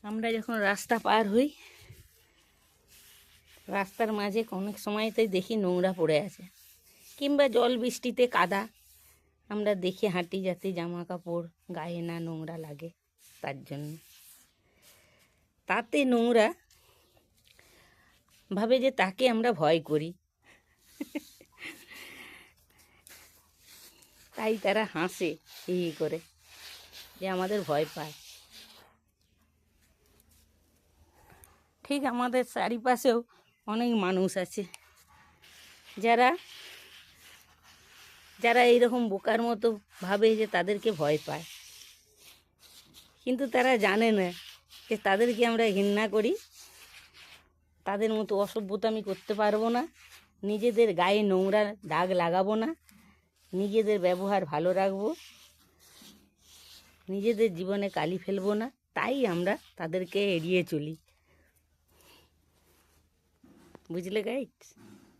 আমরা যখন রাস্তা পার হই, রাস্তার মাঝে অনেক সময়তেই দেখি নোংরা পড়ে আছে, কিংবা জল বৃষ্টিতে কাদা আমরা দেখি হাঁটি, যাতে জামা কাপড় গায়ে না নোংরা লাগে তার জন্য। তাতে নোংরা ভাবে যে তাকে আমরা ভয় করি, তাই তারা হাসে হি করে, যে আমাদের ভয় পায়। ঠিক আমাদের চারিপাশেও অনেক মানুষ আছে যারা যারা এইরকম বোকার মতো ভাবে যে তাদেরকে ভয় পায়, কিন্তু তারা জানে না যে তাদেরকে আমরা ঘৃণা করি। তাদের মতো অসভ্যতামি করতে পারবো না, নিজেদের গায়ে নোংরা দাগ লাগাবো না, নিজেদের ব্যবহার ভালো রাখবো, নিজেদের জীবনে কালি ফেলবো না, তাই আমরা তাদেরকে এড়িয়ে চলি। বুঝলে গাইস?